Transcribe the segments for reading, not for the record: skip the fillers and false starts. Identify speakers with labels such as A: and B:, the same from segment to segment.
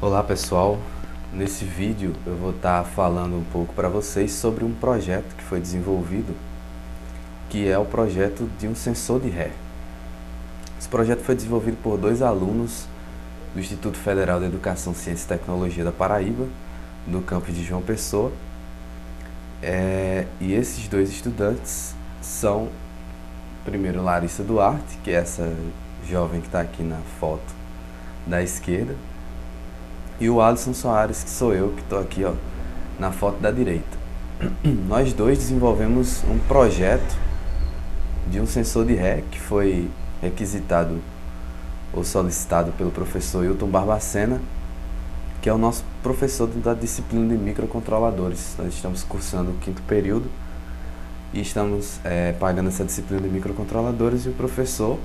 A: Olá pessoal, nesse vídeo eu vou estar falando um pouco para vocês sobre um projeto que foi desenvolvido, que é o projeto de um sensor de ré. Esse projeto foi desenvolvido por dois alunos do Instituto Federal de Educação, Ciência e Tecnologia da Paraíba, do campus de João Pessoa, e esses dois estudantes são, primeiro, Larissa Duarte, que é essa jovem que está aqui na foto da esquerda, e o Alisson Soares, que sou eu, que estou aqui na foto da direita. Nós dois desenvolvemos um projeto de um sensor de ré que foi requisitado ou solicitado pelo professor Hilton Barbacena, que é o nosso professor da disciplina de microcontroladores. Nós estamos cursando o 5º período e estamos pagando essa disciplina de microcontroladores, e o professor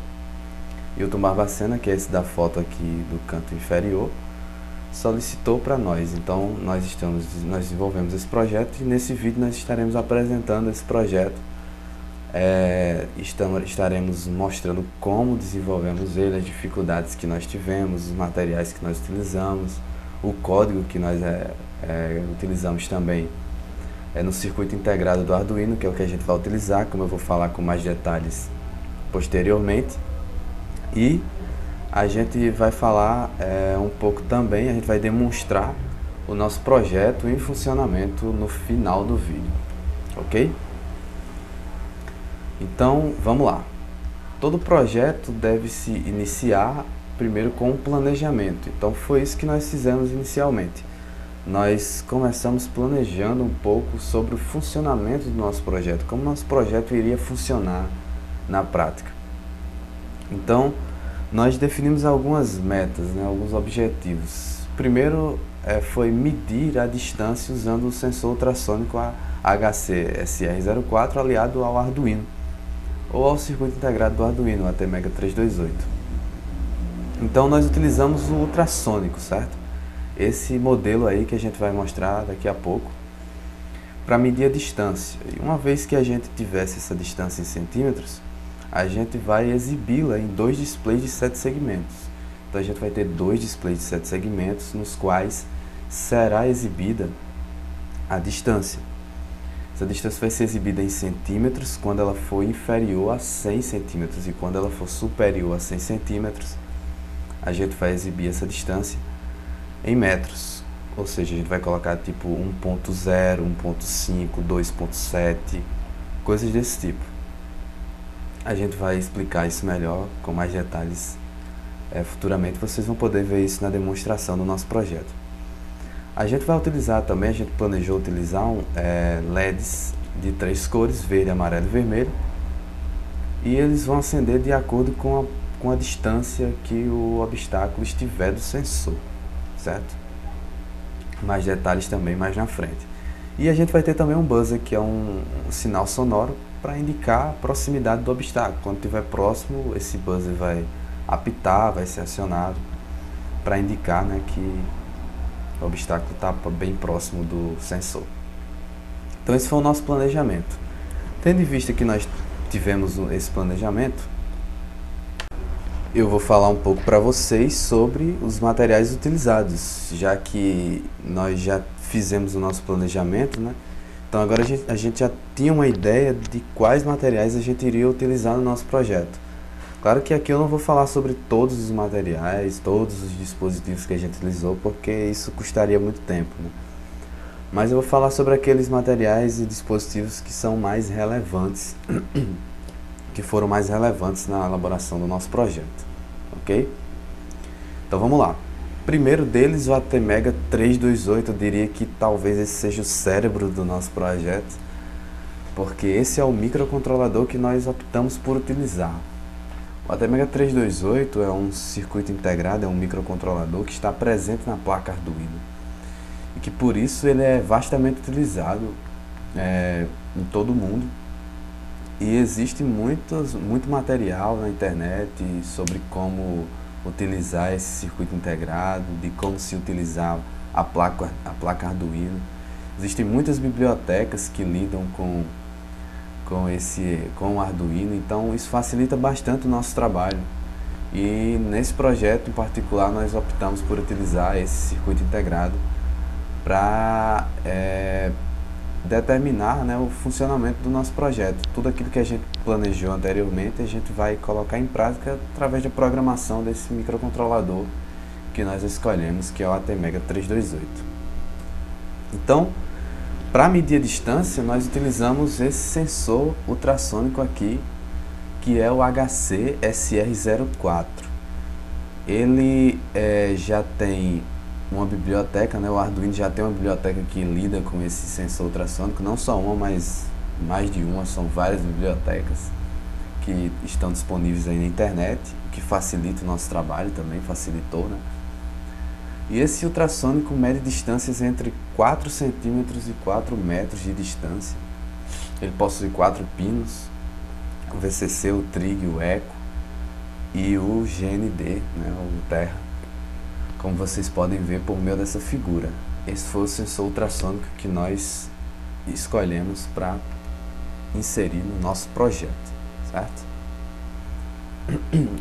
A: Hilton Barbacena, que é esse da foto aqui do canto inferior, solicitou para nós. Então nós desenvolvemos esse projeto, e nesse vídeo nós estaremos apresentando esse projeto, estaremos mostrando como desenvolvemos ele, as dificuldades que nós tivemos, os materiais que nós utilizamos, o código que nós utilizamos também no circuito integrado do Arduino, que é o que a gente vai utilizar, como eu vou falar com mais detalhes posteriormente. E a gente vai falar um pouco também, a gente vai demonstrar o nosso projeto em funcionamento no final do vídeo, ok? Então, vamos lá. Todo projeto deve se iniciar primeiro com um planejamento. Então, foi isso que nós fizemos inicialmente. Nós começamos planejando um pouco sobre o funcionamento do nosso projeto, como nosso projeto iria funcionar na prática. Então, nós definimos algumas metas, alguns objetivos. Primeiro foi medir a distância usando o sensor ultrassônico HC-SR04 aliado ao Arduino, ou ao circuito integrado do Arduino, o ATmega 328. Então nós utilizamos o ultrassônico, certo? Esse modelo aí que a gente vai mostrar daqui a pouco, para medir a distância. E uma vez que a gente tivesse essa distância em centímetros, a gente vai exibi-la em dois displays de 7 segmentos. Então a gente vai ter dois displays de 7 segmentos nos quais será exibida a distância. Essa distância vai ser exibida em centímetros quando ela for inferior a 100 centímetros, e quando ela for superior a 100 centímetros, a gente vai exibir essa distância em metros. Ou seja, a gente vai colocar tipo 1.0, 1.5, 2.7, coisas desse tipo. A gente vai explicar isso melhor, com mais detalhes. Futuramente vocês vão poder ver isso na demonstração do nosso projeto. A gente vai utilizar também, a gente planejou utilizar LEDs de 3 cores, verde, amarelo e vermelho. E eles vão acender de acordo com a distância que o obstáculo estiver do sensor, certo? Mais detalhes também mais na frente. E a gente vai ter também um buzzer, que é um sinal sonoro para indicar a proximidade do obstáculo. Quando estiver próximo, esse buzzer vai apitar, vai ser acionado para indicar que o obstáculo está bem próximo do sensor. Então esse foi o nosso planejamento. Tendo em vista que nós tivemos esse planejamento, eu vou falar um pouco para vocês sobre os materiais utilizados, já que nós já fizemos o nosso planejamento, Então agora a gente já tinha uma ideia de quais materiais a gente iria utilizar no nosso projeto. Claro que aqui eu não vou falar sobre todos os materiais, todos os dispositivos que a gente utilizou, porque isso custaria muito tempo, Mas eu vou falar sobre aqueles materiais e dispositivos que são mais relevantes, que foram mais relevantes na elaboração do nosso projeto, ok? Então vamos lá. Primeiro deles, o ATmega 328, eu diria que talvez esse seja o cérebro do nosso projeto, porque esse é o microcontrolador que nós optamos por utilizar. O ATmega 328 é um circuito integrado, é um microcontrolador que está presente na placa Arduino, e que por isso ele é vastamente utilizado em todo o mundo, e existe muito material na internet sobre como utilizar esse circuito integrado, de como se utilizar a placa Arduino. Existem muitas bibliotecas que lidam com o Arduino, então isso facilita bastante o nosso trabalho. E nesse projeto em particular nós optamos por utilizar esse circuito integrado para determinar, né, o funcionamento do nosso projeto. Tudo aquilo que a gente planejou anteriormente, a gente vai colocar em prática através da programação desse microcontrolador que nós escolhemos, que é o ATmega 328. Então, para medir a distância, nós utilizamos esse sensor ultrassônico aqui, que é o HC-SR04. Ele já tem uma biblioteca, né? O Arduino já tem uma biblioteca que lida com esse sensor ultrassônico, não só uma, mas mais de uma, são várias bibliotecas que estão disponíveis aí na internet, o que facilita o nosso trabalho também, facilitou, né? E esse ultrassônico mede distâncias entre 4 centímetros e 4 metros de distância. Ele possui 4 pinos, o VCC, o Trig, o Eco e o GND, né, o Terra, como vocês podem ver por meio dessa figura. Esse foi o sensor ultrassônico que nós escolhemos para inserir no nosso projeto, certo?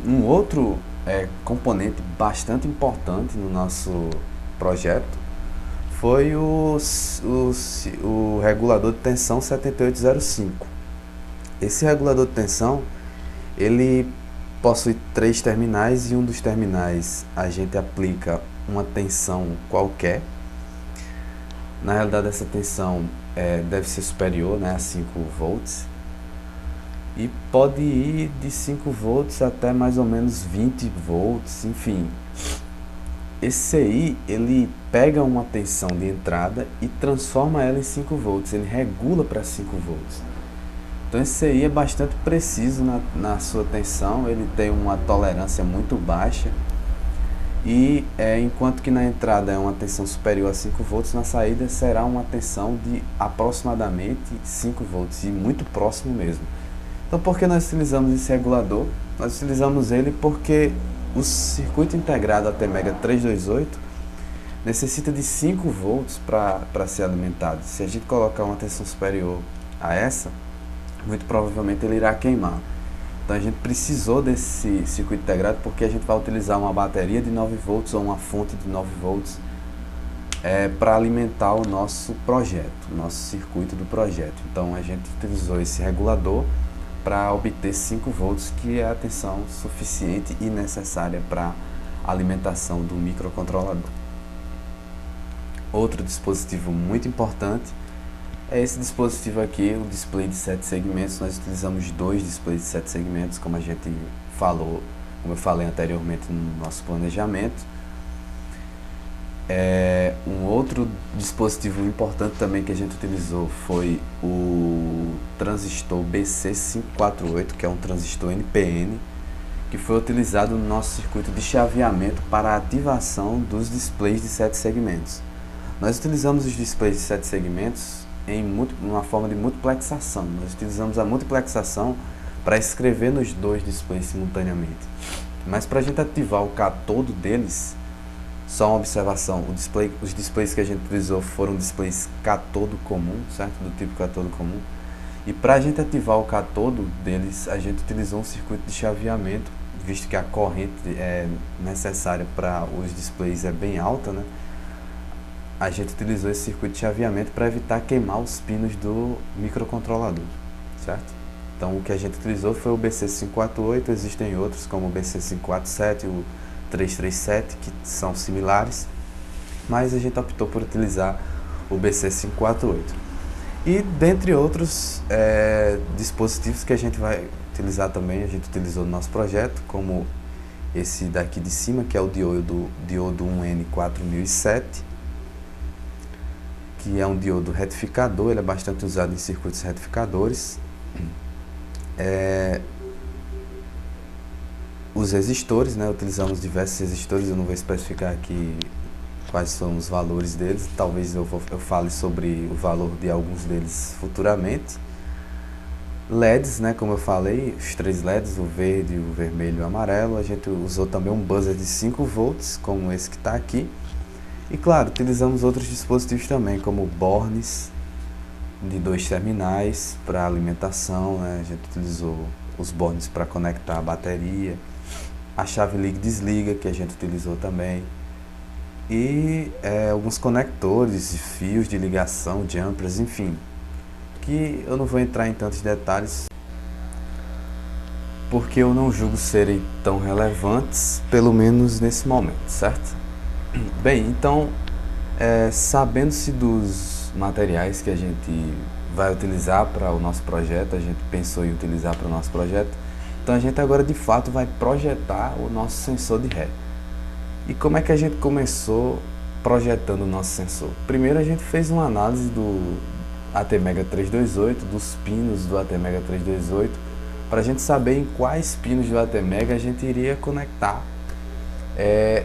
A: Um outro componente bastante importante no nosso projeto foi o regulador de tensão 7805. Esse regulador de tensão, ele possui 3 terminais, e um dos terminais a gente aplica uma tensão qualquer. Na realidade, essa tensão deve ser superior, né, a 5 volts, e pode ir de 5 volts até mais ou menos 20 volts, enfim. Esse CI, ele pega uma tensão de entrada e transforma ela em 5 volts, ele regula para 5 volts. Então esse CI é bastante preciso na sua tensão, ele tem uma tolerância muito baixa, e enquanto que na entrada é uma tensão superior a 5 volts, na saída será uma tensão de aproximadamente 5 volts, e muito próximo mesmo. Então por que nós utilizamos esse regulador? Nós utilizamos ele porque o circuito integrado ATmega 328 necessita de 5 volts para ser alimentado. Se a gente colocar uma tensão superior a essa, muito provavelmente ele irá queimar. Então a gente precisou desse circuito integrado porque a gente vai utilizar uma bateria de 9 volts ou uma fonte de 9 volts para alimentar o nosso projeto, o nosso circuito do projeto. Então a gente utilizou esse regulador para obter 5 volts, que é a tensão suficiente e necessária para a alimentação do microcontrolador. Outro dispositivo muito importante é esse dispositivo aqui, o display de 7 segmentos. Nós utilizamos 2 displays de 7 segmentos, como eu falei anteriormente no nosso planejamento. Um outro dispositivo importante também que a gente utilizou foi o transistor BC548, que é um transistor NPN, que foi utilizado no nosso circuito de chaveamento para a ativação dos displays de 7 segmentos. Nós utilizamos os displays de 7 segmentos em uma forma de multiplexação. Nós utilizamos a multiplexação para escrever nos 2 displays simultaneamente. Mas para a gente ativar o catodo deles, só uma observação, os displays que a gente utilizou foram displays catodo comum, certo? Do tipo catodo comum. E para a gente ativar o catodo deles, a gente utilizou um circuito de chaveamento, visto que a corrente necessária para os displays é bem alta, né? A gente utilizou esse circuito de chaveamento para evitar queimar os pinos do microcontrolador, certo? Então o que a gente utilizou foi o BC548, existem outros como o BC547, o 337, que são similares, mas a gente optou por utilizar o BC548. E dentre outros dispositivos que a gente vai utilizar também, a gente utilizou no nosso projeto, como esse daqui de cima, que é o diodo 1N4007, que é um diodo retificador, ele é bastante usado em circuitos retificadores. Os resistores, né, utilizamos diversos resistores, eu não vou especificar aqui quais são os valores deles, talvez eu fale sobre o valor de alguns deles futuramente. LEDs, né, como eu falei, os 3 LEDs, o verde, o vermelho e o amarelo. A gente usou também um buzzer de 5 volts, como esse que está aqui. E claro, utilizamos outros dispositivos também, como bornes de 2 terminais para alimentação, né? A gente utilizou os bornes para conectar a bateria. a chave liga-desliga que a gente utilizou também, e alguns conectores e fios de ligação, jumpers, enfim, que eu não vou entrar em tantos detalhes porque eu não julgo serem tão relevantes, pelo menos nesse momento, certo? Bem, então, sabendo-se dos materiais que a gente vai utilizar para o nosso projeto, a gente pensou em utilizar para o nosso projeto, então a gente agora de fato vai projetar o nosso sensor de ré. E como é que a gente começou projetando o nosso sensor? Primeiro a gente fez uma análise do ATmega 328, dos pinos do ATmega 328, para a gente saber em quais pinos do ATmega a gente iria conectar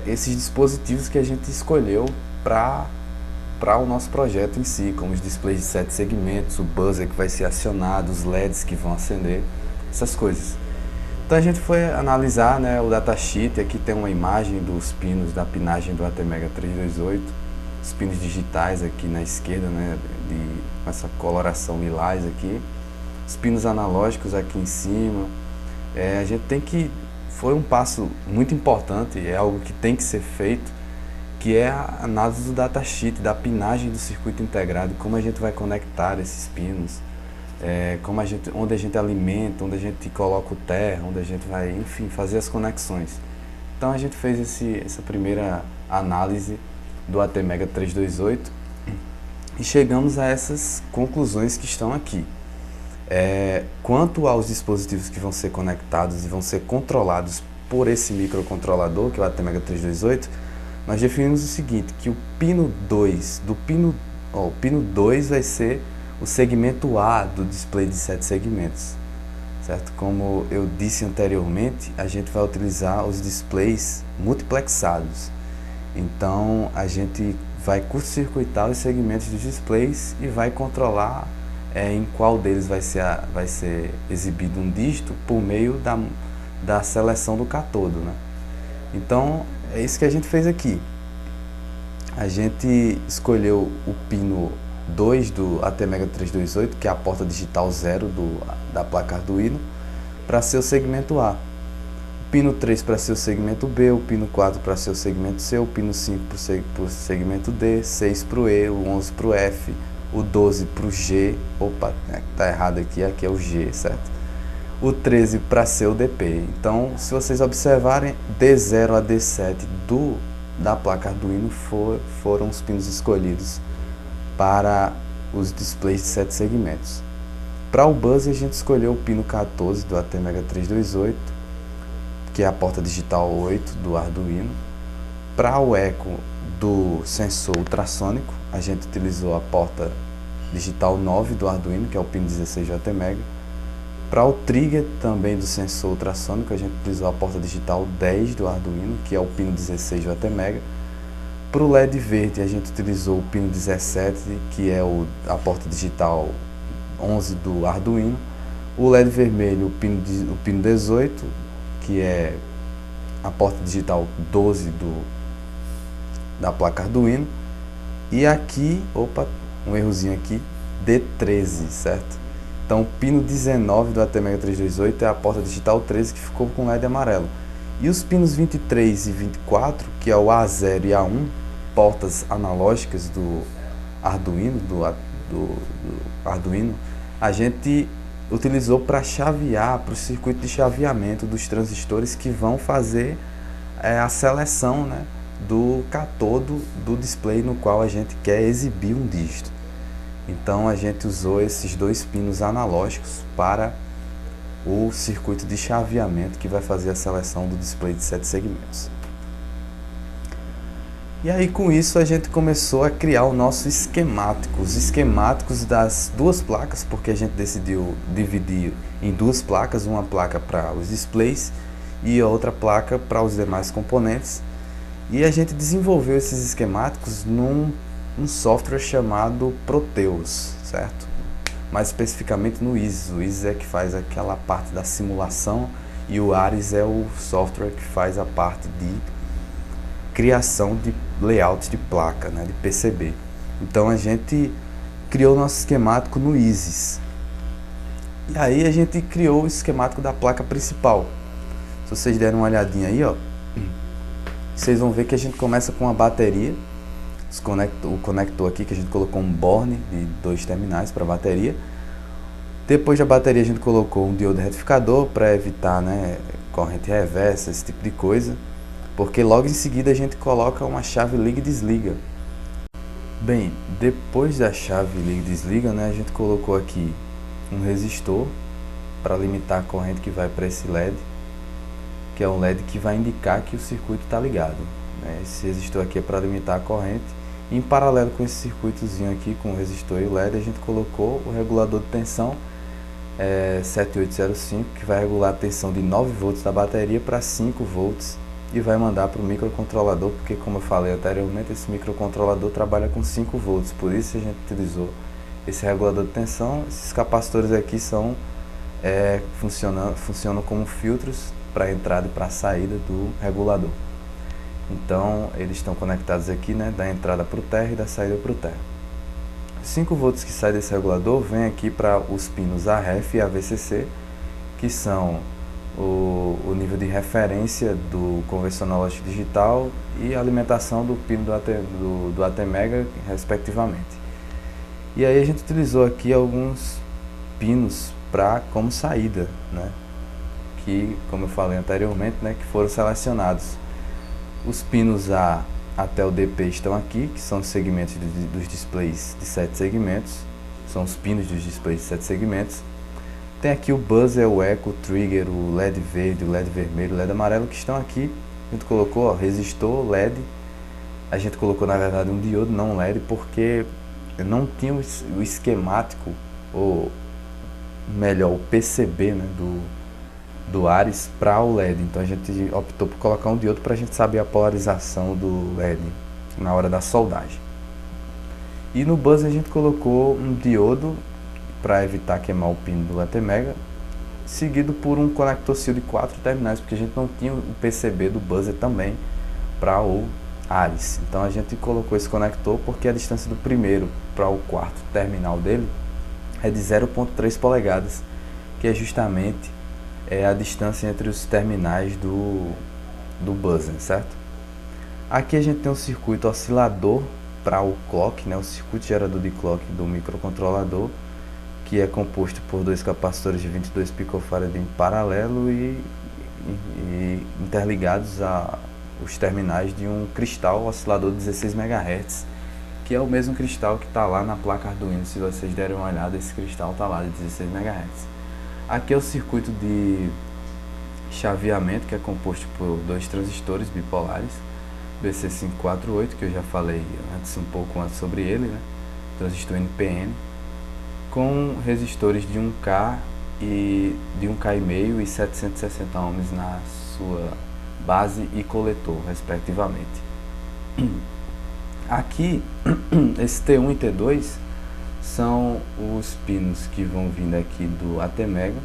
A: esses dispositivos que a gente escolheu para o nosso projeto em si, como os displays de 7 segmentos, o buzzer que vai ser acionado, os LEDs que vão acender, essas coisas. Então a gente foi analisar, né, o datasheet. Aqui tem uma imagem dos pinos da pinagem do ATmega 328, os pinos digitais aqui na esquerda, né, com essa coloração lilás aqui, os pinos analógicos aqui em cima. A gente tem que, foi um passo muito importante, é algo que tem que ser feito, que é a análise do datasheet, da pinagem do circuito integrado, como a gente vai conectar esses pinos, onde a gente alimenta, onde a gente coloca o terra, onde a gente vai, enfim, fazer as conexões. Então a gente fez essa primeira análise do ATmega 328 e chegamos a essas conclusões que estão aqui. Quanto aos dispositivos que vão ser conectados e vão ser controlados por esse microcontrolador, que é o ATmega 328, nós definimos o seguinte, que o pino 2, o pino 2 vai ser o segmento A do display de 7 segmentos, certo? Como eu disse anteriormente, a gente vai utilizar os displays multiplexados. Então a gente vai curto-circuitar os segmentos dos displays e vai controlar em qual deles vai ser exibido um dígito por meio da seleção do catodo, né? Então é isso que a gente fez aqui. A gente escolheu o pino 2 do ATmega 328, que é a porta digital 0 da placa Arduino, para ser o segmento A. O pino 3 para ser o segmento B, o pino 4 para ser o segmento C, o pino 5 para o segmento D, 6 para o E, o 11 para o F, o 12 para o G, opa, tá errado aqui é o G, certo? O 13 para ser o DP. Então, se vocês observarem, D0 a D7 da placa Arduino foram os pinos escolhidos para os displays de 7 segmentos. Para o buzzer a gente escolheu o pino 14 do ATmega 328, que é a porta digital 8 do Arduino. Para o eco do sensor ultrassônico, a gente utilizou a porta digital 9 do Arduino, que é o pino 16 do ATmega. Para o trigger também do sensor ultrassônico, a gente utilizou a porta digital 10 do Arduino, que é o pino 16 do ATmega. Para o LED verde, a gente utilizou o pino 17, que é a porta digital 11 do Arduino. O LED vermelho, o pino 18, que é a porta digital 12 da placa Arduino. E aqui, opa, um errozinho aqui, D13, certo? Então, o pino 19 do ATmega 328 é a porta digital 13, que ficou com LED amarelo. E os pinos 23 e 24, que é o A0 e A1, portas analógicas do Arduino, Arduino, a gente utilizou para chavear, para o circuito de chaveamento dos transistores que vão fazer a seleção, né, do catodo do display no qual a gente quer exibir um dígito. Então a gente usou esses dois pinos analógicos para o circuito de chaveamento que vai fazer a seleção do display de 7 segmentos. E aí com isso a gente começou a criar o nosso esquemático, os esquemáticos das duas placas, porque a gente decidiu dividir em duas placas, uma placa para os displays e a outra placa para os demais componentes. E a gente desenvolveu esses esquemáticos num software chamado Proteus, certo? Mais especificamente no Isis. O Isis é que faz aquela parte da simulação e o Ares é o software que faz a parte de criação de layout de placa, né, de PCB. Então a gente criou o nosso esquemático no Isis. E aí a gente criou o esquemático da placa principal. Se vocês derem uma olhadinha aí, ó, vocês vão ver que a gente começa com a bateria, o conector aqui que a gente colocou um borne de 2 terminais para a bateria. Depois da bateria a gente colocou um diodo retificador para evitar, né, corrente reversa, esse tipo de coisa, porque logo em seguida a gente coloca uma chave liga e desliga. Bem, depois da chave liga e desliga, né, a gente colocou aqui um resistor para limitar a corrente que vai para esse LED, que é um LED que vai indicar que o circuito está ligado, né? Esse resistor aqui é para limitar a corrente. Em paralelo com esse circuitozinho aqui, com o resistor e o LED, a gente colocou o regulador de tensão 7805, que vai regular a tensão de 9 volts da bateria para 5 volts e vai mandar para o microcontrolador, porque como eu falei anteriormente, esse microcontrolador trabalha com 5 volts, por isso a gente utilizou esse regulador de tensão. Esses capacitores aqui são, funcionam como filtros para a entrada e para a saída do regulador. Então eles estão conectados aqui, né, da entrada para o terra e da saída para o terra. 5 volts que sai desse regulador vem aqui para os pinos AREF e AVCC, que são o nível de referência do convencional lógico digital e a alimentação do pino do ATmega, respectivamente. E aí a gente utilizou aqui alguns pinos como saída, né, que, como eu falei anteriormente, né, que foram selecionados. Os pinos A até o DP estão aqui, que são os segmentos dos displays de 7 segmentos, são os pinos dos displays de 7 segmentos. Tem aqui o buzzer, o eco, o trigger, o LED verde, o LED vermelho, o LED amarelo, que estão aqui. A gente colocou, ó, resistor, LED. A gente colocou, na verdade, um diodo, não um LED, porque não tinha o esquemático, ou melhor, o PCB, né, do Ares para o LED. Então a gente optou por colocar um diodo para a gente saber a polarização do LED na hora da soldagem. E no buzzer a gente colocou um diodo para evitar queimar o pino do ATmega, seguido por um conector SIL de 4 terminais, porque a gente não tinha o PCB do buzzer também para o Ares. Então a gente colocou esse conector porque a distância do primeiro para o quarto terminal dele é de 0,3 polegadas, que é justamente a distância entre os terminais do buzzer, certo? Aqui a gente tem um circuito oscilador para o clock, né, o circuito gerador de clock do microcontrolador, que é composto por 2 capacitores de 22 picofarad em paralelo e interligados aos terminais de um cristal oscilador de 16 MHz, que é o mesmo cristal que está lá na placa Arduino. Se vocês derem uma olhada, esse cristal está lá de 16 MHz. Aqui é o circuito de chaveamento, que é composto por 2 transistores bipolares, BC548, que eu já falei um pouco antes sobre ele, né? Transistor NPN, com resistores de 1K e de 1K5 e 760 ohms na sua base e coletor, respectivamente. Aqui, esse T1 e T2 são os pinos que vão vindo aqui do ATmega,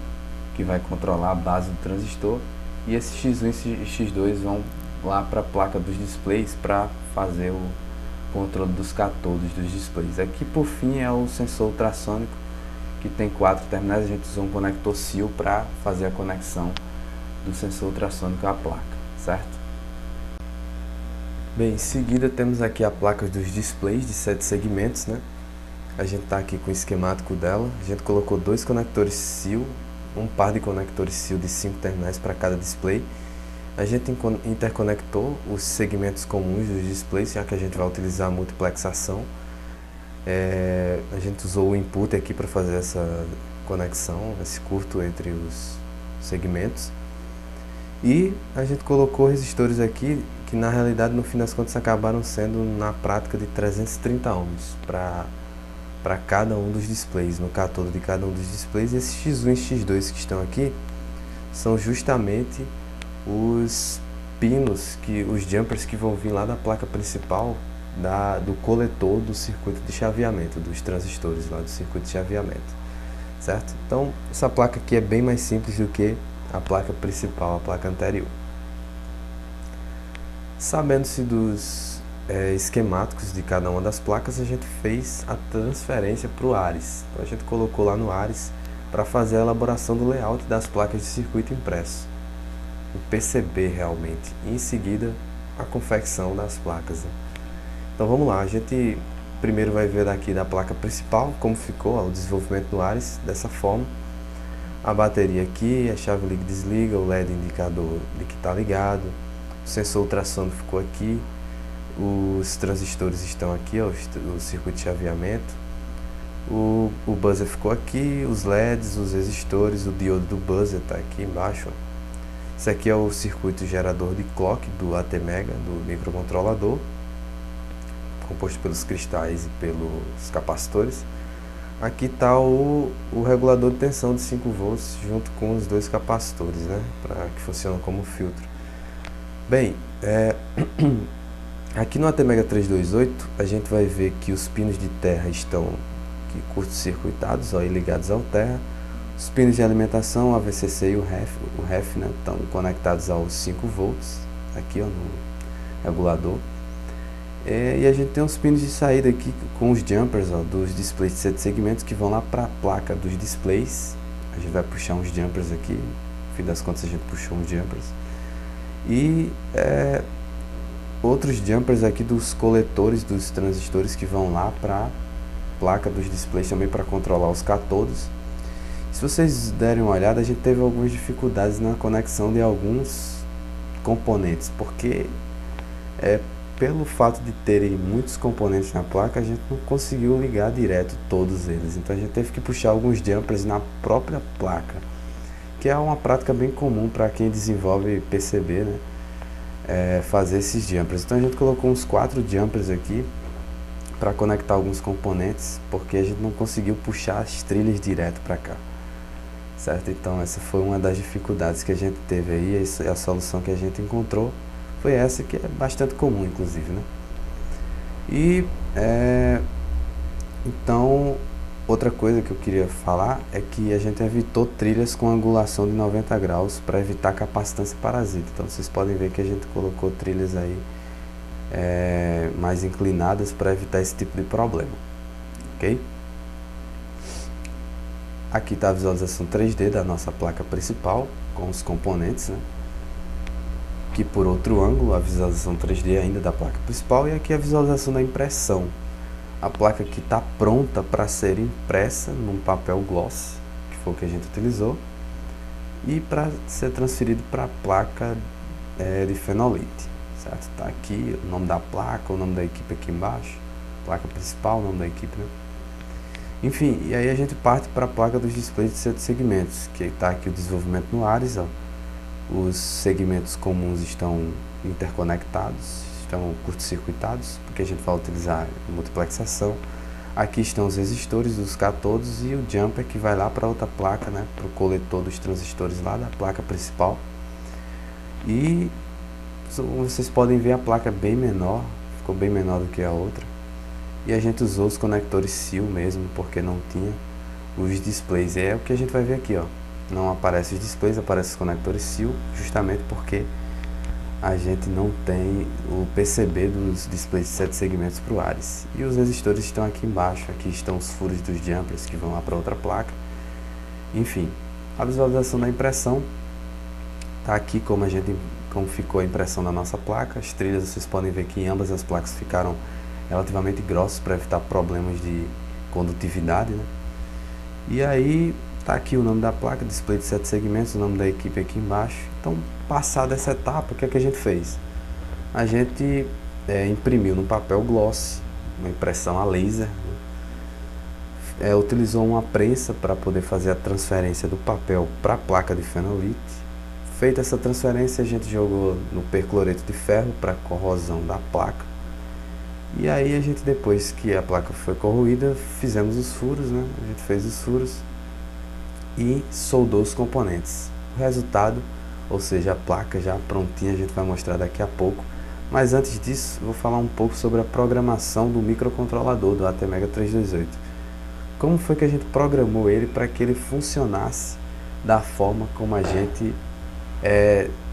A: que vai controlar a base do transistor, e esse X1 e X2 vão lá para a placa dos displays para fazer o controle dos catodos dos displays. Aqui por fim é o sensor ultrassônico, que tem 4 terminais. A gente usou um conector SIL para fazer a conexão do sensor ultrassônico à placa, certo? Bem, em seguida temos aqui a placa dos displays de 7 segmentos, né? A gente está aqui com o esquemático dela. A gente colocou 2 conectores SIL, um par de conectores SIL de 5 terminais para cada display. A gente interconectou os segmentos comuns dos displays, já que a gente vai utilizar a multiplexação. A gente usou o input aqui para fazer essa conexão, esse curto entre os segmentos. E a gente colocou resistores aqui, que na realidade no fim das contas acabaram sendo na prática de 330 ohms para cada um dos displays, no catodo de cada um dos displays. Esses X1 e X2 que estão aqui são justamente os pinos, os jumpers que vão vir lá da placa principal do coletor do circuito de chaveamento, dos transistores lá do circuito de chaveamento, certo? Então essa placa aqui é bem mais simples do que a placa principal, a placa anterior. Sabendo-se dos esquemáticos de cada uma das placas, a gente fez a transferência para o Ares. Então a gente colocou lá no Ares para fazer a elaboração do layout das placas de circuito impresso.
B: PCB realmente, e em seguida a confecção das placas, né? Então vamos lá, a gente primeiro vai ver daqui da placa principal como ficou ó, o desenvolvimento do Ares, dessa forma. A bateria aqui, a chave liga e desliga, o LED indicador de que está ligado, o sensor ultrassônico ficou aqui, os transistores estão aqui, ó, o circuito de chaveamento, o buzzer ficou aqui, os LEDs, os resistores, o diodo do buzzer está aqui embaixo, ó. Isso aqui é o circuito gerador de clock do ATmega, do microcontrolador, composto pelos cristais e pelos capacitores. Aqui está o regulador de tensão de 5 volts junto com os dois capacitores, né, que funcionam como filtro. Bem, aqui no ATmega 328 a gente vai ver que os pinos de terra estão curto-circuitados e ligados ao terra. Os pinos de alimentação, a VCC e o ref, né, estão conectados aos 5 volts aqui ó, no regulador. E a gente tem uns pinos de saída aqui com os jumpers ó, dos displays de 7 segmentos que vão lá para a placa dos displays. A gente vai puxar uns jumpers aqui, no fim das contas a gente puxou uns jumpers. E outros jumpers aqui dos coletores dos transistores que vão lá para a placa dos displays também para controlar os catodos. Se vocês derem uma olhada, a gente teve algumas dificuldades na conexão de alguns componentes, porque pelo fato de terem muitos componentes na placa, a gente não conseguiu ligar direto todos eles. Então a gente teve que puxar alguns jumpers na própria placa, que é uma prática bem comum para quem desenvolve PCB, né? Fazer esses jumpers. Então a gente colocou uns 4 jumpers aqui para conectar alguns componentes, porque a gente não conseguiu puxar as trilhas direto para cá, certo? Então essa foi uma das dificuldades que a gente teve aí, a solução que a gente encontrou foi essa, que é bastante comum inclusive, né? E então outra coisa que eu queria falar é que a gente evitou trilhas com angulação de 90 graus para evitar capacitância parasita. Então vocês podem ver que a gente colocou trilhas aí mais inclinadas para evitar esse tipo de problema, ok? Aqui está a visualização 3D da nossa placa principal com os componentes, né? Aqui por outro ângulo a visualização 3D ainda da placa principal, e aqui a visualização da impressão. A placa que está pronta para ser impressa num papel gloss, que foi o que a gente utilizou, e para ser transferido para a placa de fenolite. Certo? Tá aqui o nome da placa, o nome da equipe aqui embaixo, placa principal, o nome da equipe, né? Enfim, e aí a gente parte para a placa dos displays de 7 segmentos, que está aqui o desenvolvimento no Ares, ó. Os segmentos comuns estão interconectados, estão curto-circuitados, porque a gente vai utilizar multiplexação. Aqui estão os resistores dos catodos e o jumper que vai lá para outra placa, né, para o coletor dos transistores lá da placa principal. E vocês podem ver a placa bem menor, ficou bem menor do que a outra. E a gente usou os conectores SIL mesmo, porque não tinha os displays. E é o que a gente vai ver aqui, ó. Não aparece os displays, aparece os conectores SIL, justamente porque a gente não tem o PCB dos displays de 7 segmentos para o Ares. E os resistores estão aqui embaixo, aqui estão os furos dos jumpers que vão lá para outra placa. Enfim, a visualização da impressão está aqui como ficou a impressão da nossa placa. As trilhas vocês podem ver que ambas as placas ficaram relativamente grossas para evitar problemas de condutividade, né? E aí está aqui o nome da placa, display de 7 segmentos, o nome da equipe aqui embaixo. Então, passada essa etapa, o que é que a gente fez? A gente imprimiu no papel gloss, uma impressão a laser, né? Utilizou uma prensa para poder fazer a transferência do papel para a placa de fenolite. Feita essa transferência, a gente jogou no percloreto de ferro para corrosão da placa. E aí a gente, depois que a placa foi corroída, fizemos os furos, né? A gente fez os furos e soldou os componentes. O resultado, ou seja, a placa já prontinha, a gente vai mostrar daqui a pouco. Mas antes disso, vou falar um pouco sobre a programação do microcontrolador do ATmega 328. Como foi que a gente programou ele para que ele funcionasse da forma como a gente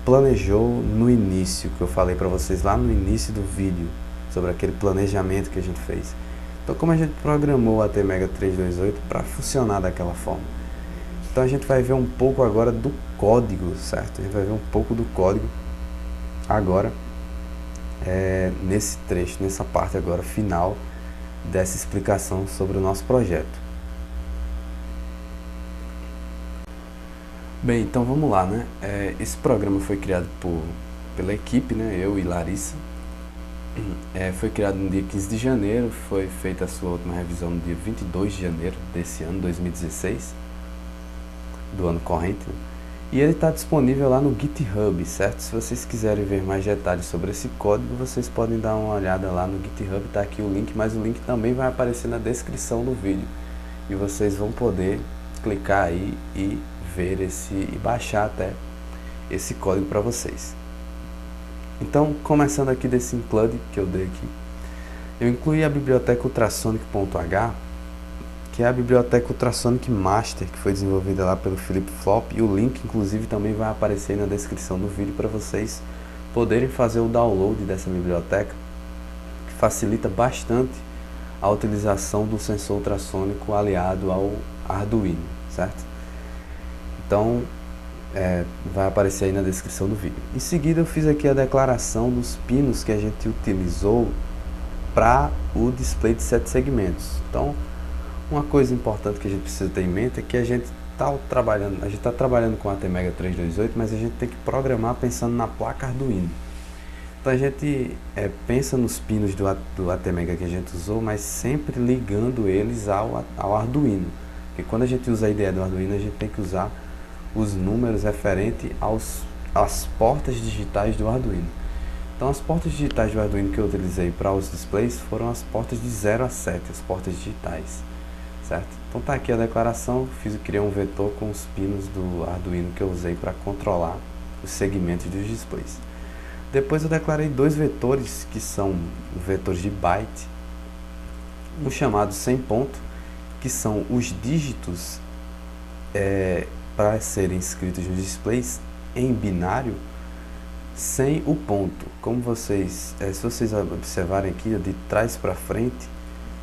B: planejou no início, que eu falei para vocês lá no início do vídeo, sobre aquele planejamento que a gente fez. Então, como a gente programou o ATmega 328 para funcionar daquela forma? Então a gente vai ver um pouco agora do
A: código, certo? A gente vai ver um pouco do código agora, nesse trecho, nessa parte agora final dessa explicação sobre o nosso projeto. Bem, então vamos lá, né? Esse programa foi criado pela equipe, né? Eu e Larissa. Foi criado no dia 15 de janeiro, foi feita a sua última revisão no dia 22 de janeiro desse ano, 2016, do ano corrente, né? E ele está disponível lá no GitHub, certo? Se vocês quiserem ver mais detalhes sobre esse código, vocês podem dar uma olhada lá no GitHub, está aqui o link, mas o link também vai aparecer na descrição do vídeo. E vocês vão poder clicar aí e ver e baixar até esse código para vocês. Então, começando aqui desse include que eu dei aqui, eu incluí a biblioteca ultrasonic.h, que é a biblioteca Ultrasonic Master, que foi desenvolvida lá pelo Philip Flop, e o link inclusive também vai aparecer aí na descrição do vídeo para vocês poderem fazer o download dessa biblioteca, que facilita bastante a utilização do sensor ultrassônico aliado ao Arduino, certo? Então, vai aparecer aí na descrição do vídeo. Em seguida eu fiz aqui a declaração dos pinos que a gente utilizou para o display de 7 segmentos. Então, uma coisa importante que a gente precisa ter em mente é que a gente está trabalhando com a ATmega 328, mas a gente tem que programar pensando na placa Arduino. Então a gente pensa nos pinos do ATmega que a gente usou, mas sempre ligando eles ao Arduino. Porque quando a gente usa a IDE do Arduino, a gente tem que usar os números referentes às portas digitais do Arduino. Então as portas digitais do Arduino que eu utilizei para os displays foram as portas de 0 a 7, as portas digitais, certo? Então tá aqui a declaração, criei um vetor com os pinos do Arduino que eu usei para controlar os segmentos dos displays. Depois eu declarei dois vetores que são vetores de byte, um chamado sem ponto, que são os dígitos para serem escritos nos displays em binário sem o ponto. Como se vocês observarem aqui de trás para frente,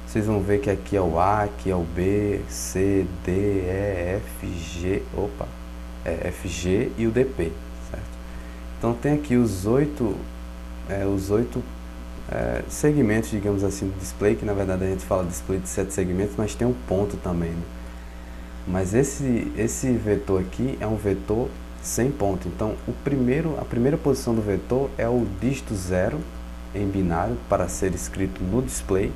A: vocês vão ver que aqui é o A, aqui é o B, C, D, E, F, G, F, G e o DP, certo? Então tem aqui os oito segmentos, digamos assim, do display, que na verdade a gente fala display de 7 segmentos, mas tem um ponto também, né? Mas esse vetor aqui é um vetor sem ponto. Então a primeira posição do vetor é o dígito 0 em binário para ser escrito no display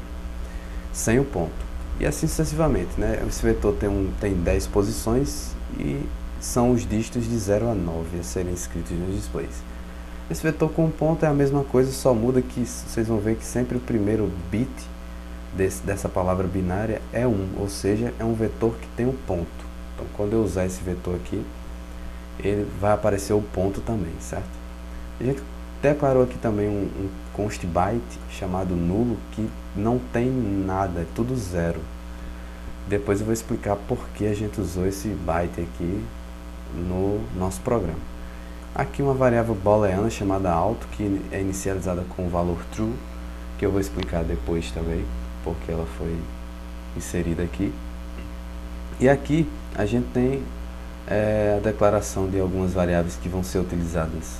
A: sem o ponto. E assim sucessivamente, né? Esse vetor tem 10 posições e são os dígitos de 0 a 9 a serem escritos nos displays. Esse vetor com ponto é a mesma coisa, só muda que vocês vão ver que sempre o primeiro bit dessa palavra binária é 1, ou seja, é um vetor que tem um ponto. Então quando eu usar esse vetor aqui, ele vai aparecer o ponto também, certo? A gente declarou aqui também um const byte chamado nulo, que não tem nada, é tudo zero. Depois eu vou explicar por que a gente usou esse byte aqui no nosso programa. Aqui uma variável booleana chamada alto, que é inicializada com o valor true, que eu vou explicar depois também, porque ela foi inserida aqui. E aqui a gente tem a declaração de algumas variáveis que vão ser utilizadas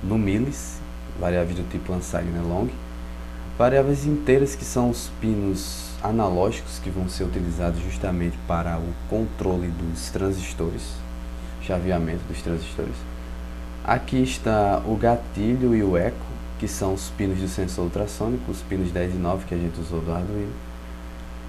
A: no milis, variáveis do tipo unsigned long, variáveis inteiras que são os pinos analógicos que vão ser utilizados justamente para o controle dos transistores, chaveamento dos transistores. Aqui está o gatilho e o eco, que são os pinos do sensor ultrassônico, os pinos 10 e 9 que a gente usou do Arduino.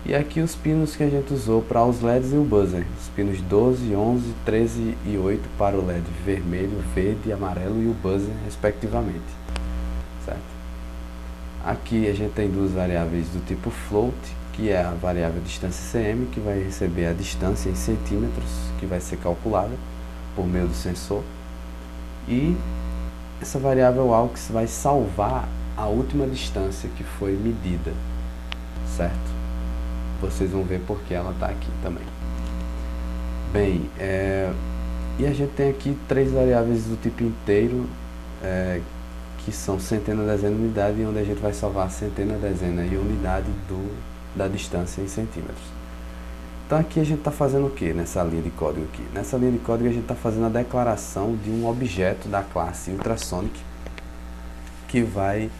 A: E aqui os pinos que a gente usou para os LEDs e o buzzer, os pinos 12, 11, 13 e 8 para o LED vermelho, verde, amarelo e o buzzer respectivamente, certo? Aqui a gente tem duas variáveis do tipo float, que é a variável distância cm, que vai receber a distância em centímetros, que vai ser calculada por meio do sensor. E essa variável aux vai salvar a última distância que foi medida, certo? Vocês vão ver porque ela está aqui também. Bem, e a gente tem aqui três variáveis do tipo inteiro, que são centena, dezena e unidade, onde a gente vai salvar a centena, dezena e unidade da distância em centímetros. Então aqui a gente está fazendo o que nessa linha de código aqui? Nessa linha de código a gente está fazendo a declaração de um objeto da classe Ultrasonic que vai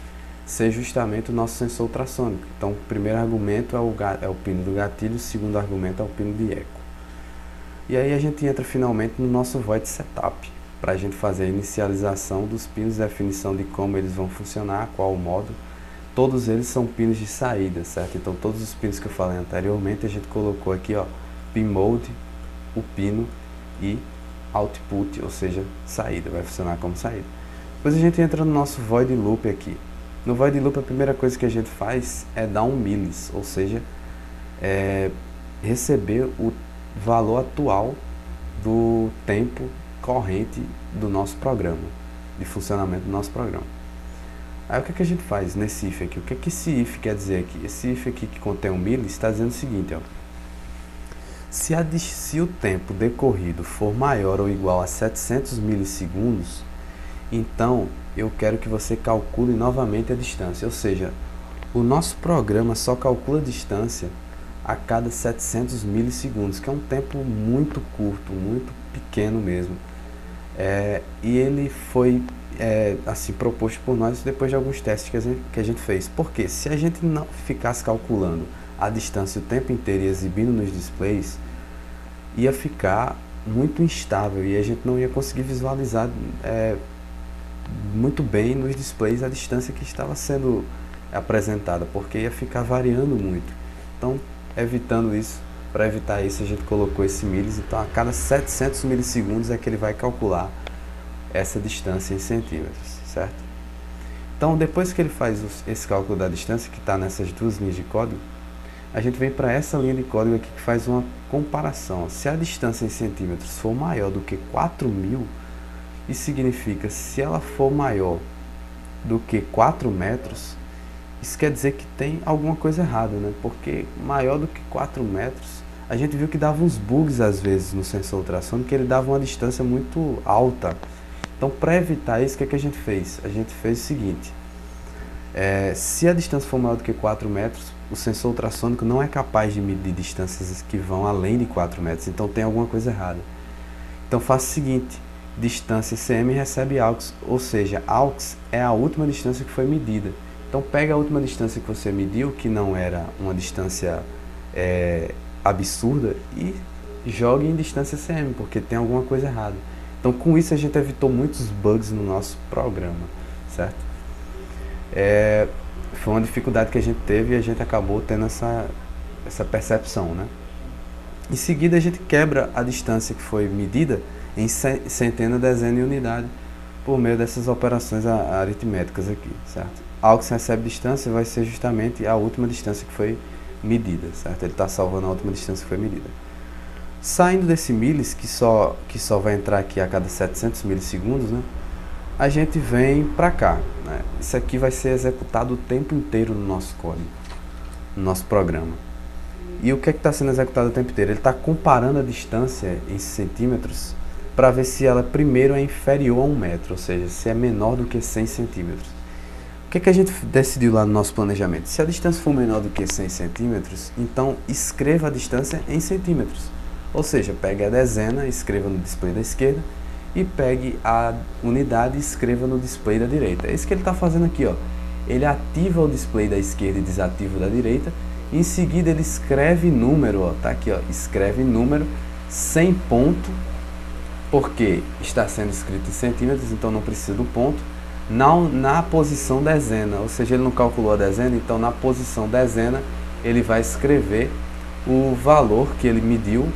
A: ser justamente o nosso sensor ultrassônico. Então o primeiro argumento é o pino do gatilho, o segundo argumento é o pino de eco. E aí a gente entra finalmente no nosso void setup, para a gente fazer a inicialização dos pinos, definição de como eles vão funcionar, qual o modo. Todos eles são pinos de saída, certo? Então todos os pinos que eu falei anteriormente a gente colocou aqui, ó, pin mode, o pino e output, ou seja, saída, vai funcionar como saída. Depois a gente entra no nosso void loop aqui. No void loop a primeira coisa que a gente faz é dar um millis, ou seja, receber o valor atual do tempo corrente do nosso programa, de funcionamento do nosso programa. Aí o que a gente faz nesse if aqui? O que esse if quer dizer aqui? Esse if aqui que contém um millis está dizendo o seguinte, ó. Se o tempo decorrido for maior ou igual a 700 milissegundos, então eu quero que você calcule novamente a distância, ou seja, o nosso programa só calcula a distância a cada 700 milissegundos, que é um tempo muito curto, muito pequeno mesmo. E ele foi assim proposto por nós depois de alguns testes que a gente fez. Porque se a gente não ficasse calculando a distância o tempo inteiro e exibindo nos displays, ia ficar muito instável e a gente não ia conseguir visualizar muito bem nos displays a distância que estava sendo apresentada, porque ia ficar variando muito. Então, evitando isso, para evitar isso, a gente colocou esse millis. Então, a cada 700 milissegundos é que ele vai calcular essa distância em centímetros, certo? Então, depois que ele faz esse cálculo da distância, que está nessas duas linhas de código, a gente vem para essa linha de código aqui que faz uma comparação. Se a distância em centímetros for maior do que 4.000, isso significa, se ela for maior do que 4 metros, isso quer dizer que tem alguma coisa errada, né? Porque maior do que 4 metros, a gente viu que dava uns bugs às vezes no sensor ultrassônico, que ele dava uma distância muito alta. Então, para evitar isso, o que a gente fez? A gente fez o seguinte, se a distância for maior do que 4 metros, o sensor ultrassônico não é capaz de medir distâncias que vão além de 4 metros, então tem alguma coisa errada. Então faça o seguinte, distância cm recebe AUX, ou seja, AUX é a última distância que foi medida. Então pega a última distância que você mediu, que não era uma distância absurda, e jogue em distância cm, porque tem alguma coisa errada. Então com isso a gente evitou muitos bugs no nosso programa, certo? Foi uma dificuldade que a gente teve e a gente acabou tendo essa percepção, né? Em seguida a gente quebra a distância que foi medida em centena, dezena e unidade por meio dessas operações aritméticas aqui, certo? AUX recebe distância vai ser justamente a última distância que foi medida, certo? Ele está salvando a última distância que foi medida. Saindo desse millis, que só vai entrar aqui a cada 700 milissegundos, né? A gente vem para cá, né? Isso aqui vai ser executado o tempo inteiro no nosso código, no nosso programa. E o que é que está sendo executado o tempo inteiro? Ele está comparando a distância em centímetros para ver se ela primeiro é inferior a 1 metro, ou seja, se é menor do que 100 centímetros. O que é que a gente decidiu lá no nosso planejamento? Se a distância for menor do que 100 centímetros, então escreva a distância em centímetros. Ou seja, pegue a dezena, escreva no display da esquerda, e pegue a unidade e escreva no display da direita. É isso que ele está fazendo aqui, ó. Ele ativa o display da esquerda e desativa o da direita. Em seguida ele escreve número, ó, tá aqui, ó, escreve número sem ponto, porque está sendo escrito em centímetros, então não precisa do ponto. Na posição dezena, ou seja, ele não calculou a dezena, então na posição dezena ele vai escrever o valor que ele mediu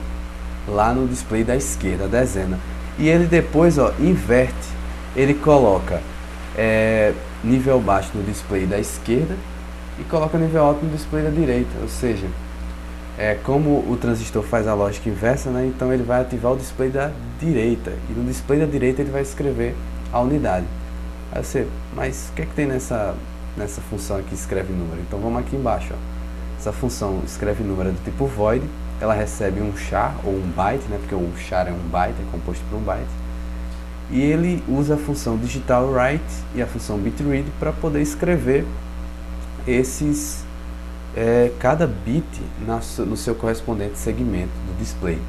A: lá no display da esquerda, a dezena. E ele depois, ó, inverte, ele coloca nível baixo no display da esquerda e coloca nível alto no display da direita, ou seja, como o transistor faz a lógica inversa, né, então ele vai ativar o display da direita, e no display da direita ele vai escrever a unidade. Aí você, mas o que é que tem nessa função aqui, escreve número? Então vamos aqui embaixo, ó. Essa função escreve número é do tipo void, ela recebe um char ou um byte, né, porque o char é um byte, é composto por um byte, e ele usa a função digital write e a função bit read para poder escrever esses cada bit no seu correspondente segmento do display.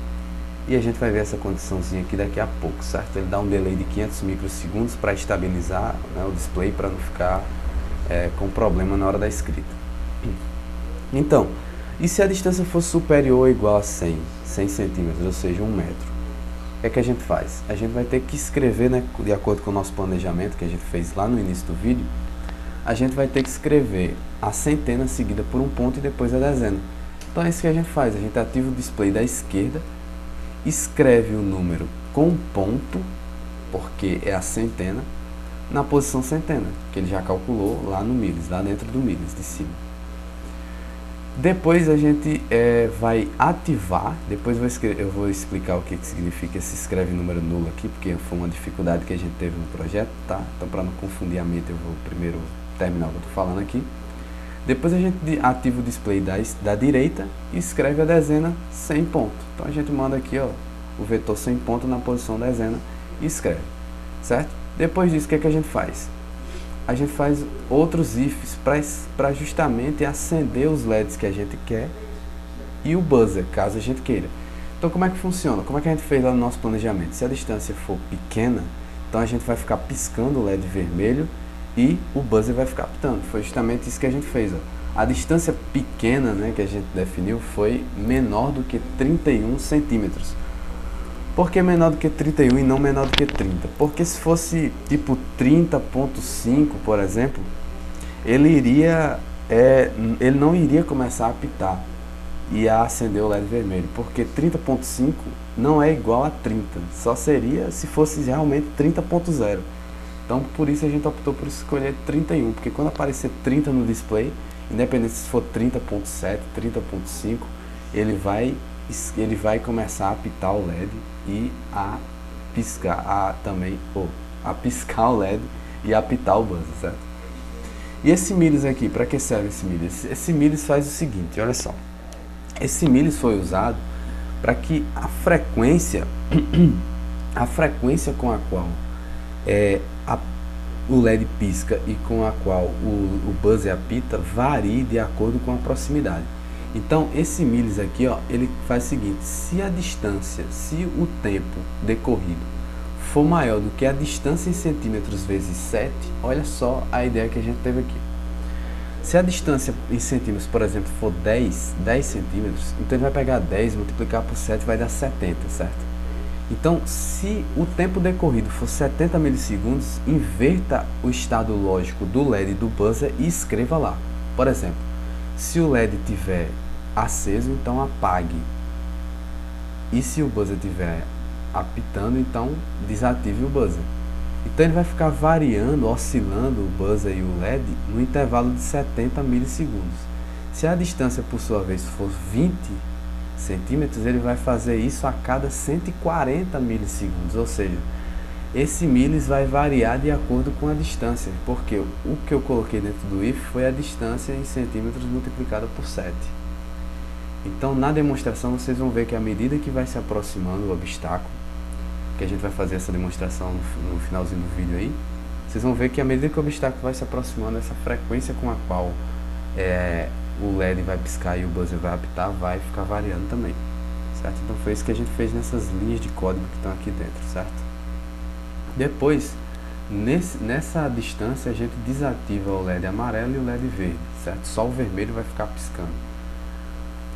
A: E a gente vai ver essa condiçãozinha aqui daqui a pouco, certo? Ele dá um delay de 500 microsegundos para estabilizar, né, o display, para não ficar com problema na hora da escrita. Então, e se a distância for superior ou igual a 100 centímetros, ou seja, 1 metro? O que a gente faz? A gente vai ter que escrever, né, de acordo com o nosso planejamento que a gente fez lá no início do vídeo, a gente vai ter que escrever a centena seguida por um ponto e depois a dezena. Então é isso que a gente faz, a gente ativa o display da esquerda, escreve o número com ponto, porque é a centena, na posição centena, que ele já calculou lá no milhas, lá dentro do milhas de cima. Depois a gente vai ativar, depois eu vou explicar o que significa esse escreve número nulo aqui, porque foi uma dificuldade que a gente teve no projeto, tá? Então, para não confundir a mente, eu vou primeiro terminar o que eu estou falando aqui. Depois a gente ativa o display da direita e escreve a dezena sem ponto. Então a gente manda aqui, ó, o vetor sem ponto na posição dezena e escreve, certo? Depois disso, o que é que a gente faz? A gente faz outros ifs para justamente acender os LEDs que a gente quer e o buzzer, caso a gente queira. Então como é que funciona? Como é que a gente fez lá no nosso planejamento? Se a distância for pequena, então a gente vai ficar piscando o LED vermelho e o buzzer vai ficar apitando. Foi justamente isso que a gente fez, ó. A distância pequena, né, que a gente definiu foi menor do que 31 centímetros. Por que menor do que 31 e não menor do que 30? Porque se fosse tipo 30.5, por exemplo, ele não iria começar a apitar e a acender o LED vermelho, porque 30.5 não é igual a 30, só seria se fosse realmente 30.0. Então por isso a gente optou por escolher 31, porque quando aparecer 30 no display, independente se for 30.7, 30.5, ele vai começar a apitar o LED e a piscar, a piscar o LED e a apitar o buzzer, certo? E esse milhas aqui, para que serve esse milhas? Esse milhas faz o seguinte, olha só. Esse milhas foi usado para que a frequência com a qual o LED pisca e com a qual o buzzer apita varie de acordo com a proximidade. Então esse milhas aqui, ó, ele faz o seguinte: se a distância, se o tempo decorrido for maior do que a distância em centímetros vezes 7, olha só a ideia que a gente teve aqui. Se a distância em centímetros, por exemplo, for 10 centímetros, então ele vai pegar 10, multiplicar por 7 vai dar 70, certo? Então, se o tempo decorrido for 70 milissegundos, inverta o estado lógico do LED e do buzzer e escreva lá. Por exemplo, se o LED estiver aceso, então apague. E se o buzzer estiver apitando, então desative o buzzer. Então ele vai ficar variando, oscilando o buzzer e o LED no intervalo de 70 milissegundos. Se a distância, por sua vez, for 20 centímetros, ele vai fazer isso a cada 140 milissegundos, ou seja, esse milhas vai variar de acordo com a distância, porque o que eu coloquei dentro do if foi a distância em centímetros multiplicada por 7. Então na demonstração vocês vão ver que à medida que vai se aproximando o obstáculo, que a gente vai fazer essa demonstração no finalzinho do vídeo aí, vocês vão ver que à medida que o obstáculo vai se aproximando, essa frequência com a qual o LED vai piscar e o buzzer vai apitar vai ficar variando também, certo? Então foi isso que a gente fez nessas linhas de código que estão aqui dentro, certo? Depois, nessa distância, a gente desativa o LED amarelo e o LED verde, certo? Só o vermelho vai ficar piscando.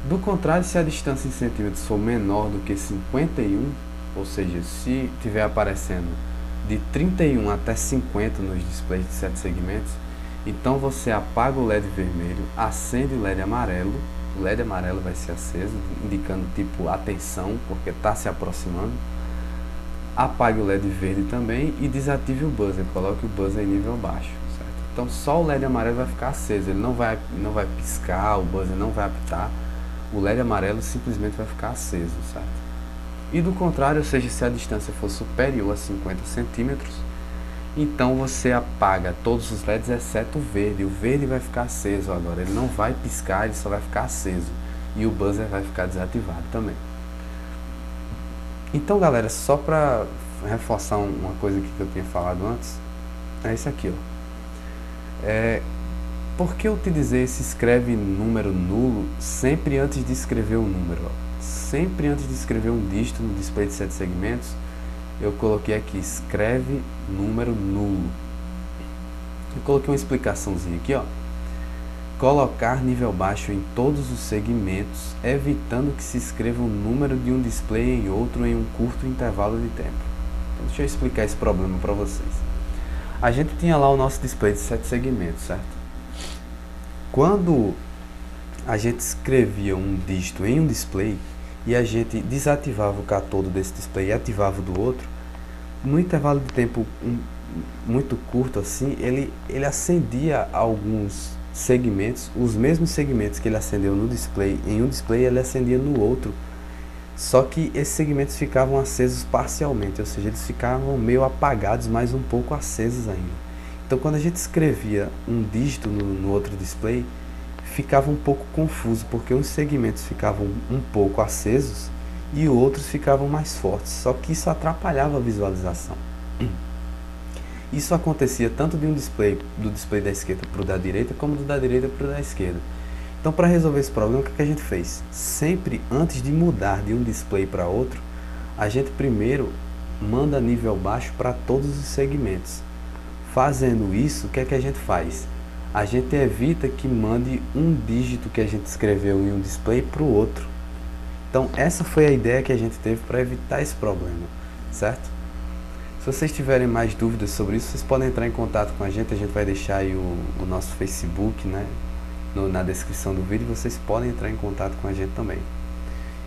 A: Do contrário, se a distância em centímetros for menor do que 51, ou seja, se estiver aparecendo de 31 até 50 nos displays de 7 segmentos, então você apaga o LED vermelho, acende o LED amarelo vai ser aceso, indicando tipo atenção, porque está se aproximando. Apague o LED verde também e desative o buzzer, coloque o buzzer em nível baixo, certo? Então só o LED amarelo vai ficar aceso, ele não vai piscar, o buzzer não vai apitar, o LED amarelo simplesmente vai ficar aceso, certo? E do contrário, ou seja, se a distância for superior a 50 centímetros, então você apaga todos os LEDs exceto o verde vai ficar aceso agora, ele não vai piscar, ele só vai ficar aceso, e o buzzer vai ficar desativado também. Então galera, só para reforçar uma coisa que eu tinha falado antes, é isso aqui, ó. por que eu utilizei esse escreve número nulo sempre antes de escrever um número? Sempre antes de escrever um dígito no display de 7 segmentos, eu coloquei aqui, escreve número nulo. Eu coloquei uma explicaçãozinha aqui, ó. Colocar nível baixo em todos os segmentos, evitando que se escreva um número de um display em outro em um curto intervalo de tempo. Então, deixa eu explicar esse problema para vocês. A gente tinha lá o nosso display de 7 segmentos, certo? Quando a gente escrevia um dígito em um display e a gente desativava o catodo desse display e ativava o do outro, no intervalo de tempo muito curto assim, ele acendia alguns segmentos, os mesmos segmentos que ele acendeu no display, em um display ele acendia no outro, só que esses segmentos ficavam acesos parcialmente, ou seja, eles ficavam meio apagados, mas um pouco acesos ainda. Então, quando a gente escrevia um dígito no outro display, ficava um pouco confuso, porque uns segmentos ficavam um pouco acesos e outros ficavam mais fortes, só que isso atrapalhava a visualização. Isso acontecia tanto de um display, do display da esquerda para o da direita, como do da direita para o da esquerda. Então, para resolver esse problema, o que a gente fez? Sempre antes de mudar de um display para outro, a gente primeiro manda nível baixo para todos os segmentos. Fazendo isso, o que é que a gente faz? A gente evita que mande um dígito que a gente escreveu em um display para o outro. Então, essa foi a ideia que a gente teve para evitar esse problema, certo? Se vocês tiverem mais dúvidas sobre isso, vocês podem entrar em contato com a gente vai deixar aí o nosso Facebook, né, na descrição do vídeo, vocês podem entrar em contato com a gente também.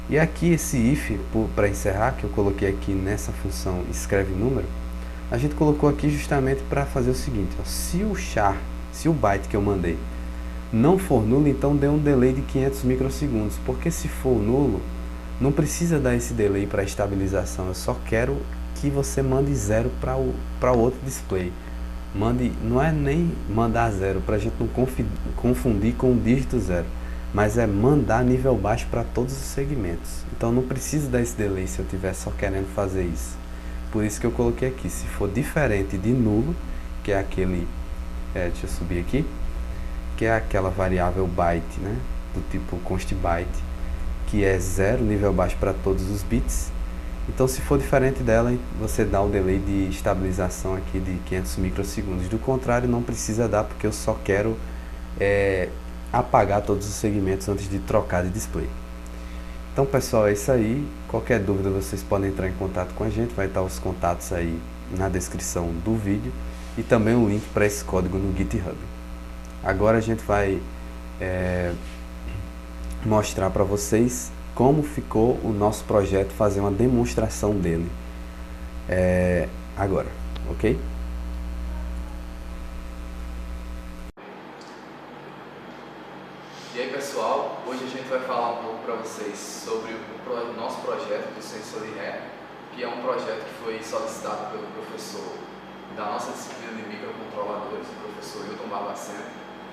A: E aqui esse if, para encerrar, que eu coloquei aqui nessa função escreve número, a gente colocou aqui justamente para fazer o seguinte, ó, se o byte que eu mandei não for nulo, então dê um delay de 500 microsegundos, porque se for nulo, não precisa dar esse delay para estabilização, eu só quero que você mande zero para o outro display. Não é nem mandar zero, para a gente não confundir com o dígito zero, mas é mandar nível baixo para todos os segmentos. Então não precisa dar esse delay se eu estiver só querendo fazer isso. Por isso que eu coloquei aqui, se for diferente de nulo, que é aquele, deixa eu subir aqui, que é aquela variável byte, né, do tipo const byte, que é zero, nível baixo para todos os bits. Então, se for diferente dela, você dá o delay de estabilização aqui de 500 microsegundos. Do contrário, não precisa dar, porque eu só quero apagar todos os segmentos antes de trocar de display. Então, pessoal, é isso aí. Qualquer dúvida, vocês podem entrar em contato com a gente. Vai estar os contatos aí na descrição do vídeo e também um link para esse código no GitHub. Agora a gente vai mostrar para vocês como ficou o nosso projeto, fazer uma demonstração dele agora, ok? E aí, pessoal, hoje a gente vai falar um pouco para vocês sobre o nosso projeto do sensor de ré, que é um projeto que foi solicitado pelo professor da nossa disciplina de microcontroladores, o professor Hilton Barbacena.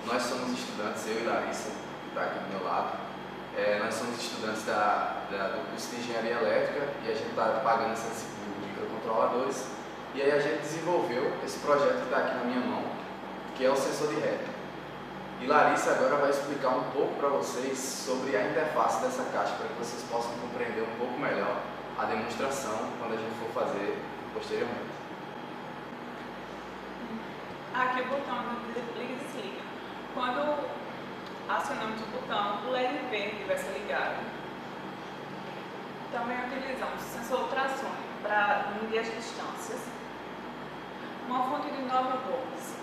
A: Nós somos estudantes, eu e Larissa, que está aqui do meu lado. Nós somos estudantes do curso de Engenharia Elétrica e a gente está pagando essa disciplina de microcontroladores. E aí a gente desenvolveu esse projeto que está aqui na minha mão, que é o sensor de ré. E Larissa agora vai explicar um pouco para vocês sobre a interface dessa caixa, para que vocês possam compreender um pouco melhor a demonstração quando a gente for fazer posteriormente.
C: Aqui o botão liga e desliga. Quando acionamos o botão, o LED verde vai ser ligado. Também utilizamos o sensor ultrassônico para medir as distâncias. Uma fonte de 9 volts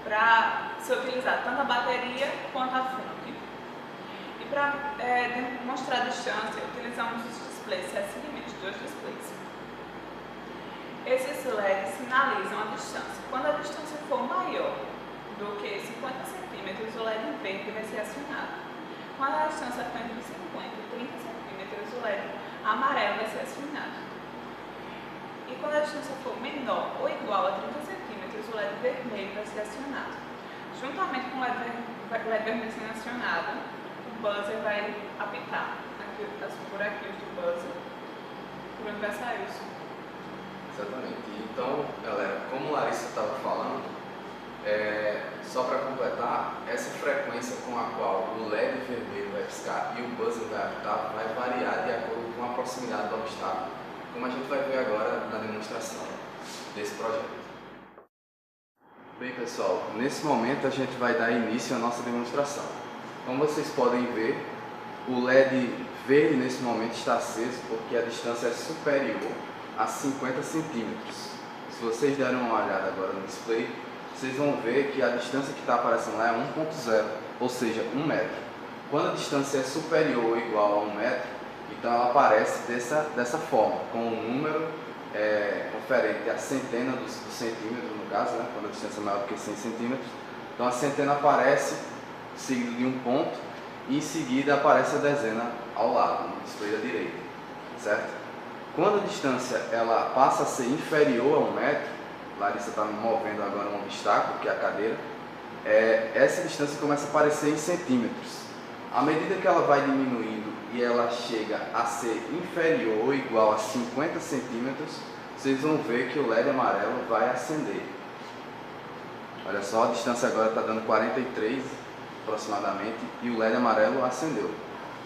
C: para ser utilizada tanto a bateria quanto a fonte. E para demonstrar a distância, utilizamos os displays, segmentos, dois displays. Esses LEDs sinalizam a distância. Quando a distância for maior do que 50 centímetros, o LED verde vai ser acionado. Quando a distância for entre 50 e 30 centímetros, o LED amarelo vai ser acionado. E quando a distância for menor ou igual a 30 centímetros, o LED vermelho vai ser acionado. Juntamente com o LED vermelho sendo acionado, o buzzer vai apitar. Aqui, as buraquinhos do buzzer, por onde vai sair o som.
A: Exatamente. Então, galera, como Larissa estava falando, Só para completar, essa frequência com a qual o LED vermelho vai piscar e o buzzer vai apitar vai variar de acordo com a proximidade do obstáculo, como a gente vai ver agora na demonstração desse projeto. Bem pessoal, nesse momento a gente vai dar início à nossa demonstração. Como vocês podem ver, o LED verde nesse momento está aceso porque a distância é superior a 50 centímetros. Se vocês derem uma olhada agora no display, vocês vão ver que a distância que está aparecendo lá é 1.0, ou seja, 1 metro. Quando a distância é superior ou igual a 1 metro, então ela aparece dessa forma, com um número referente à centena do centímetro, no caso, né? Quando a distância é maior do que 100 centímetros. Então a centena aparece seguido de um ponto e em seguida aparece a dezena ao lado, no display da direita, certo? Quando a distância ela passa a ser inferior a 1 metro, Larissa está movendo agora um obstáculo, que é a cadeira, essa distância começa a aparecer em centímetros. À medida que ela vai diminuindo e ela chega a ser inferior ou igual a 50 centímetros, vocês vão ver que o LED amarelo vai acender. Olha só, a distância agora está dando 43 aproximadamente e o LED amarelo acendeu,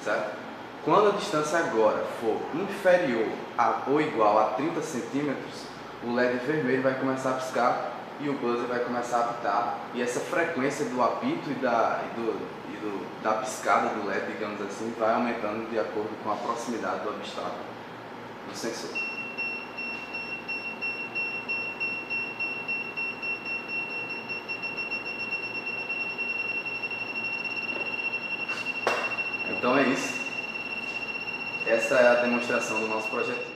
A: certo? Quando a distância agora for inferior ou igual a 30 centímetros, o LED vermelho vai começar a piscar e o buzzer vai começar a apitar. E essa frequência do apito e da piscada do LED, digamos assim, vai aumentando de acordo com a proximidade do obstáculo do sensor. Então é isso. Essa é a demonstração do nosso projeto.